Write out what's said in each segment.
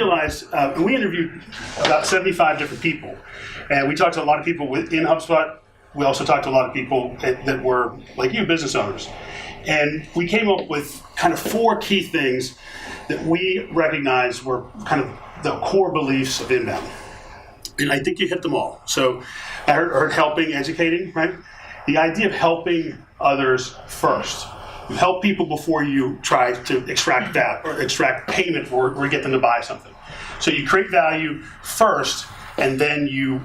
realized, and we interviewed about 75 different people, and we talked to a lot of people in HubSpot. We also talked to a lot of people that were, like you, business owners. And we came up with kind of 4 key things that we recognized were kind of the core beliefs of inbound. And I think you hit them all. So I heard helping, educating, right? The idea of helping others first. You help people before you try to extract that or extract payment or get them to buy something. So you create value first, and then you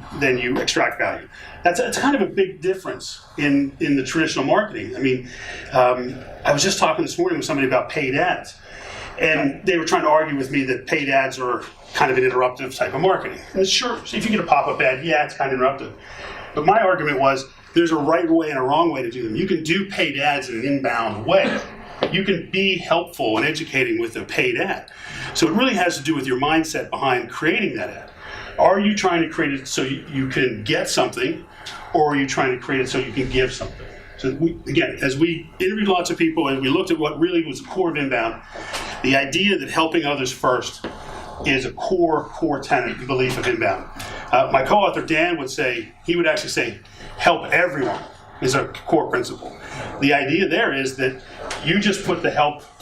extract value. It's kind of a big difference in the traditional marketing. I mean, I was just talking this morning with somebody about paid ads, and they were trying to argue with me that paid ads are kind of an interruptive type of marketing. And sure, so if you get a pop-up ad, yeah, it's kind of interruptive. But my argument was there's a right way and a wrong way to do them. You can do paid ads in an inbound way. You can be helpful and educating with a paid ad. So it really has to do with your mindset behind creating that ad. Are you trying to create it so you can get something, or are you trying to create it so you can give something? So again, as we interviewed lots of people and we looked at what really was the core of inbound, the idea that helping others first is a core tenet and belief of inbound. My co-author Dan would actually say, help everyone is a core principle. The idea there is that you just put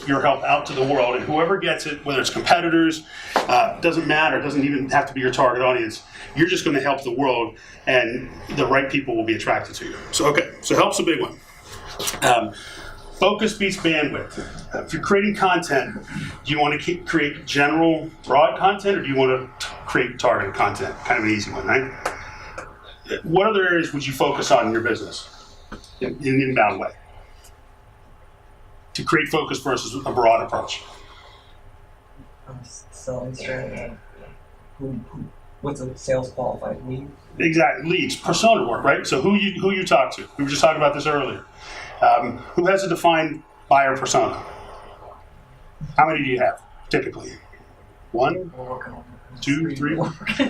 your help out to the world, and whoever gets it, whether it's competitors, doesn't matter, it doesn't even have to be your target audience, you're just going to help the world, and the right people will be attracted to you. So help's a big one. Focus beats bandwidth. If you're creating content, do you want to create general, broad content, or do you want to create targeted content? Kind of an easy one, right? What other areas would you focus on in your business in an inbound way to create focus versus a broad approach? Selling strategy. What's a sales qualified lead? Exactly, leads, persona work, right? So who you talk to. We were just talking about this earlier. Who has a defined buyer persona? How many do you have typically? 1, 2, 3.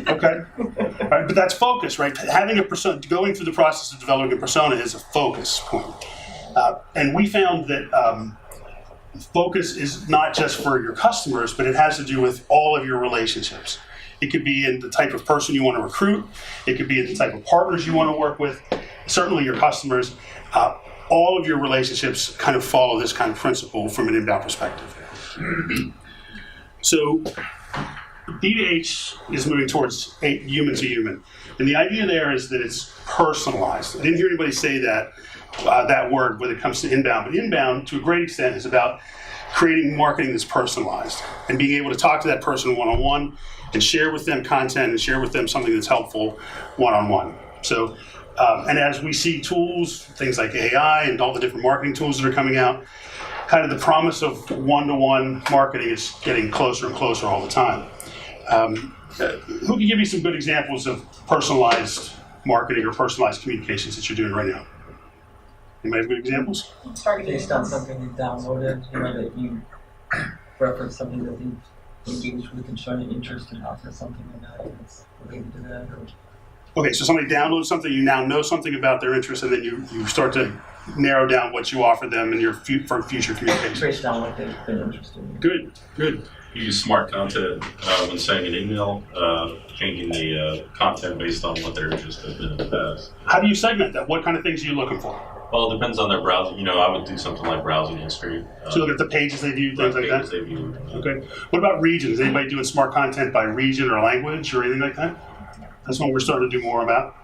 Okay, right, but that's focus, right? Having a persona, going through the process of developing a persona is a focus point. And we found that focus is not just for your customers, but it has to do with all of your relationships. It could be in the type of person you want to recruit. It could be in the type of partners you want to work with. Certainly your customers. All of your relationships kind of follow this kind of principle from an inbound perspective. So B2H is moving towards human to human. And the idea there is that it's personalized. I didn't hear anybody say that word when it comes to inbound. But inbound, to a great extent, is about creating marketing that's personalized and being able to talk to that person one-on-one and share with them content and share with them something that's helpful one-on-one. So, and as we see tools, things like AI and all the different marketing tools that are coming out, kind of the promise of one-to-one marketing is getting closer and closer all the time. Who can give you some good examples of personalized marketing or personalized communications that you're doing right now? Anybody have good examples? Based on something you downloaded, that you reference something that you engaged with and showing an interest in offer something like that that's related to that. Okay, so somebody downloads something, you now know something about their interest, and then you start to narrow down what you offer them in for future communication. Based on what they've been interested in. Good. You use smart content when sending an email, changing the content based on what they're interested in the past. How do you segment that? What kind of things are you looking for? Well, it depends on their browsing. I would do something like browsing history. So look at the pages they view, things like that? They view. Okay. What about regions? Is anybody doing smart content by region or language or anything like that? That's what we're starting to do more about.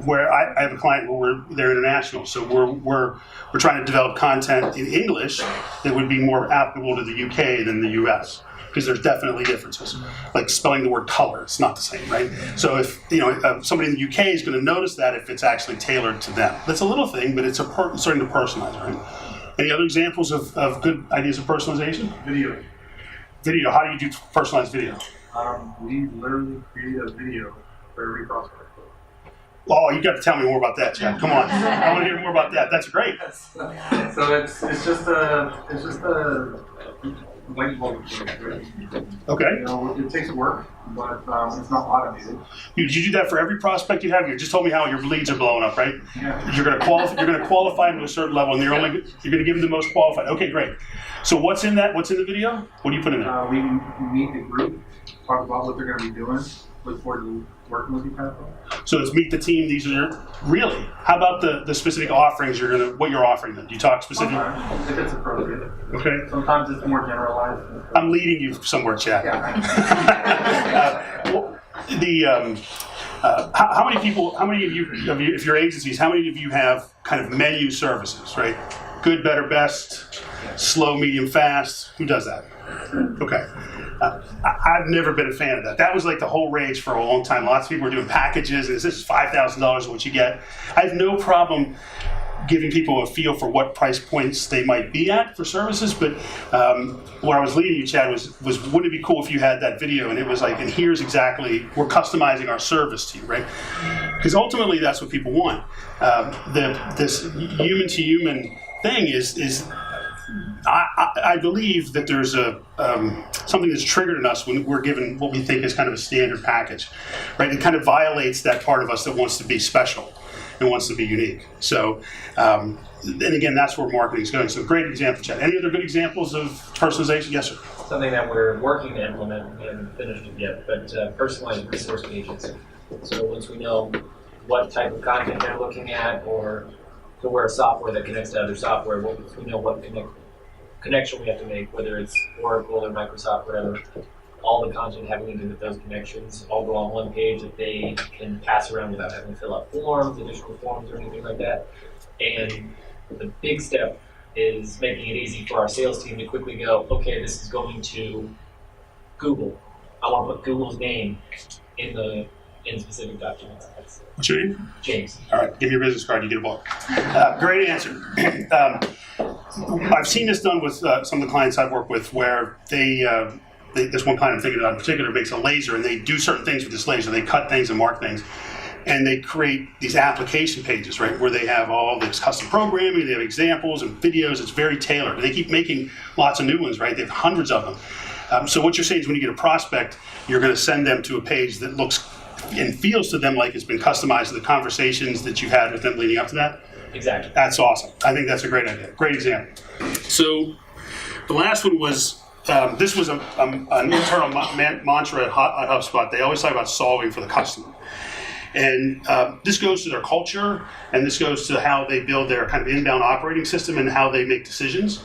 Where I have a client where they're international, so we're trying to develop content in English that would be more applicable to the UK than the US, because there's definitely differences. Like spelling the word color, it's not the same, right? So if somebody in the UK is going to notice that if it's actually tailored to them. That's a little thing, but it's starting to personalize, right? Any other examples of good ideas of personalization? Video. How do you do personalized video? We literally create a video for every prospect. Oh, you got to tell me more about that, Chad. Come on, I want to hear more about that. That's great. So it's just a like you Okay. know, it takes work, but it's not automated. Did you do that for every prospect you have? You just told me how your leads are blowing up, right? Yeah. You're going to qualify. You're going to qualify them to a certain level, and you're going to give them the most qualified. Okay, great. So what's in that? What's in the video? What do you put in there? We meet the group, talk about what they're going to be doing, look forward to working with you kind of thing. So it's meet the team. These are really. How about the specific offerings what you're offering them? Do you talk specific? Sometimes, if it's appropriate. Okay. Sometimes it's more generalized. I'm leading you somewhere, Chad. Yeah. How many people? How many of you, if your agencies, how many of you have kind of menu services, right? Good, better, best, slow, medium, fast. Who does that? Okay. I've never been a fan of that. That was like the whole rage for a long time. Lots of people were doing packages, and this is $5,000 what you get. I have no problem giving people a feel for what price points they might be at for services, but where I was leading you, Chad, was wouldn't it be cool if you had that video and it was like, and here's exactly, we're customizing our service to you, right? Because ultimately that's what people want. This human-to-human thing is I believe that there's something that's triggered in us when we're given what we think is kind of a standard package, right? It kind of violates that part of us that wants to be special and wants to be unique. So, and again, that's where marketing is going. So great example, Chad. Any other good examples of personalization? Yes, sir. Something that we're working to implement, we haven't finished it yet, but personalized resource pages. So once we know what type of content they're looking at, or so we're a software that connects to other software, once we know what connection we have to make, whether it's Oracle or Microsoft, whatever, all the content having to do with those connections all go on one page that they can pass around without having to fill out forms, additional forms, or anything like that. And the big step is making it easy for our sales team to quickly go, okay, this is going to Google. I want to put Google's name in specific documents. What's your name? James. All right, give me your business card, you get a book. Great answer. I've seen this done with some of the clients I've worked with where this one client I'm thinking of in particular makes a laser, and they do certain things with this laser. They cut things and mark things, and they create these application pages, right, where they have all this custom programming, they have examples and videos. It's very tailored. And they keep making lots of new ones, right? They have hundreds of them. So what you're saying is when you get a prospect, you're going to send them to a page that looks and feels to them like it's been customized to the conversations that you've had with them leading up to that? Exactly. That's awesome. I think that's a great idea. Great example. So the last one was, this was an internal mantra at HubSpot. They always talk about solving for the customer. And this goes to their culture, and this goes to how they build their kind of inbound operating system and how they make decisions.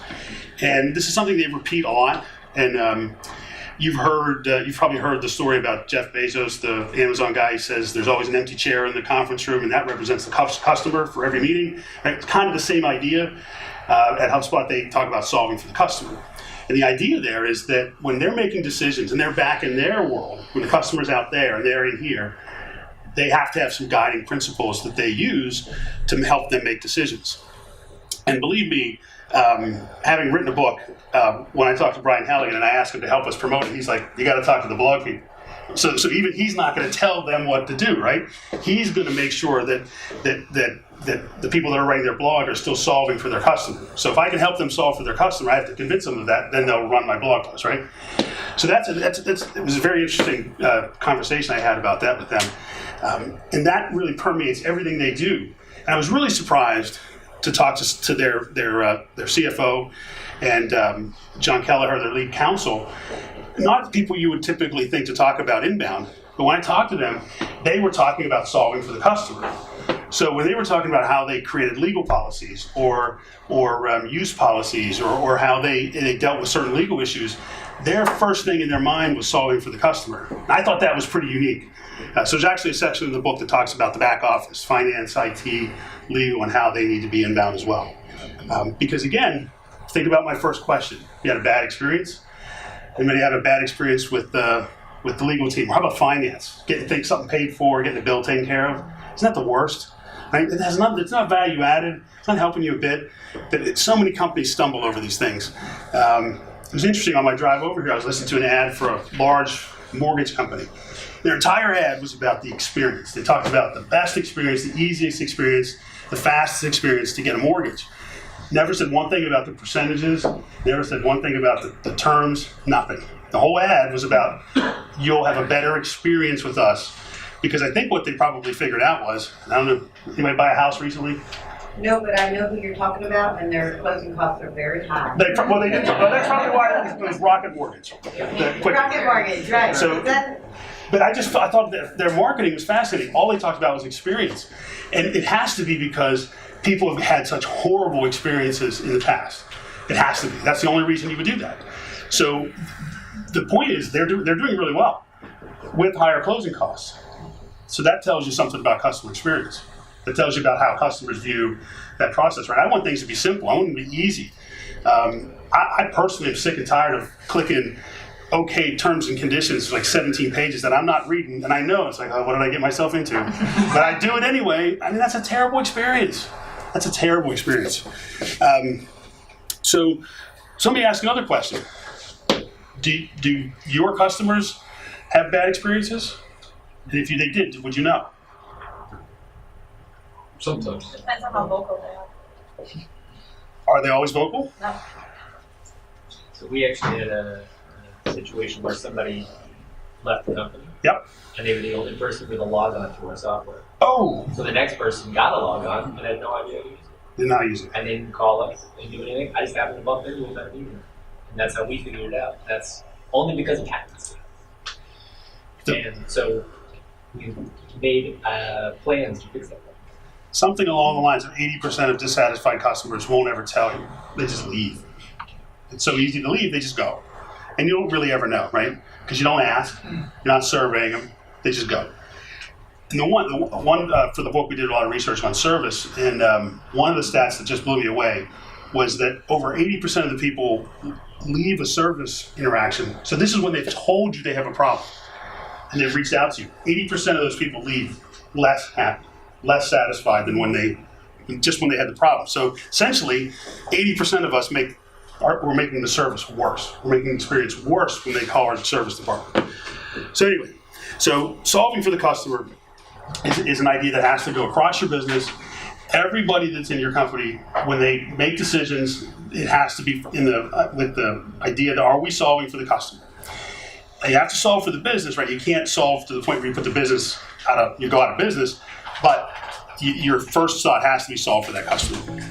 And this is something they repeat a lot. And you've probably heard the story about Jeff Bezos, the Amazon guy. He says there's always an empty chair in the conference room, and that represents the customer for every meeting. Right? It's kind of the same idea. At HubSpot, they talk about solving for the customer. And the idea there is that when they're making decisions and they're back in their world, when the customer's out there and they're in here, they have to have some guiding principles that they use to help them make decisions. And believe me, having written a book, when I talked to Brian Halligan and I asked him to help us promote it, he's like, you got to talk to the blog people. So even he's not going to tell them what to do, right? He's going to make sure that the people that are writing their blog are still solving for their customer. So if I can help them solve for their customer, I have to convince them of that. Then they'll run my blog post, right? So it was a very interesting conversation I had about that with them, and that really permeates everything they do. And I was really surprised to talk to their CFO and John Kelleher, their lead counsel. Not the people you would typically think to talk about inbound, but when I talked to them, they were talking about solving for the customer. So when they were talking about how they created legal policies or use policies or how they dealt with certain legal issues, their first thing in their mind was solving for the customer. I thought that was pretty unique. So there's actually a section in the book that talks about the back office, finance, IT, legal, and how they need to be inbound as well. Because again, think about my first question. You had a bad experience? Anybody have a bad experience with the legal team? Or how about finance? Getting something paid for, getting a bill taken care of? Isn't that the worst? Right? It's not value added. It's not helping you a bit. But so many companies stumble over these things. It was interesting on my drive over here. I was listening to an ad for a large mortgage company. Their entire ad was about the experience. They talked about the best experience, the easiest experience, the fastest experience to get a mortgage. Never said one thing about the percentages, never said one thing about the terms, nothing. The whole ad was about, you'll have a better experience with us. Because I think what they probably figured out was, I don't know, anybody buy a house recently? No, but I know who you're talking about, and their closing costs are very high. They did. Well, that's probably why it was Rocket Mortgage. Rocket mortgage, right. So, but I thought that their marketing was fascinating. All they talked about was experience. And it has to be because people have had such horrible experiences in the past. It has to be. That's the only reason you would do that. So the point is they're doing really well with higher closing costs. So that tells you something about customer experience. That tells you about how customers view that process, right? I want things to be simple. I want them to be easy. I personally am sick and tired of clicking okay terms and conditions, like 17 pages that I'm not reading, and I know it's like, oh, what did I get myself into? But I do it anyway. I mean, that's a terrible experience. That's a terrible experience. So let me ask another question. Do your customers have bad experiences? And if they did, would you know? Sometimes. Depends on how vocal they are. Are they always vocal? No. So we actually had a situation where somebody left the company. Yep. And they were the only person with a log on to our software. Oh. So the next person got a log on and had no idea how to use it. They're not using it. And they didn't call us, they didn't do anything. I just happened to bump into them at a meeting. And that's how we figured it out. That's only because it happens. And so we made plans to fix that. Something along the lines of 80% of dissatisfied customers won't ever tell you. They just leave. It's so easy to leave, they just go. And you don't really ever know, right? Because you don't ask, you're not surveying them, they just go. And the one for the book, we did a lot of research on service, and one of the stats that just blew me away was that over 80% of the people leave a service interaction. So this is when they've told you they have a problem, and they've reached out to you. 80% of those people leave less happy, less satisfied than when they had the problem. So essentially, 80% of us we're making the service worse. We're making the experience worse when they call our service department. So anyway, so solving for the customer is an idea that has to go across your business. Everybody that's in your company, when they make decisions, it has to be with the idea that, are we solving for the customer? You have to solve for the business, right? You can't solve to the point where you put the business you go out of business, but your first thought has to be solved for that customer.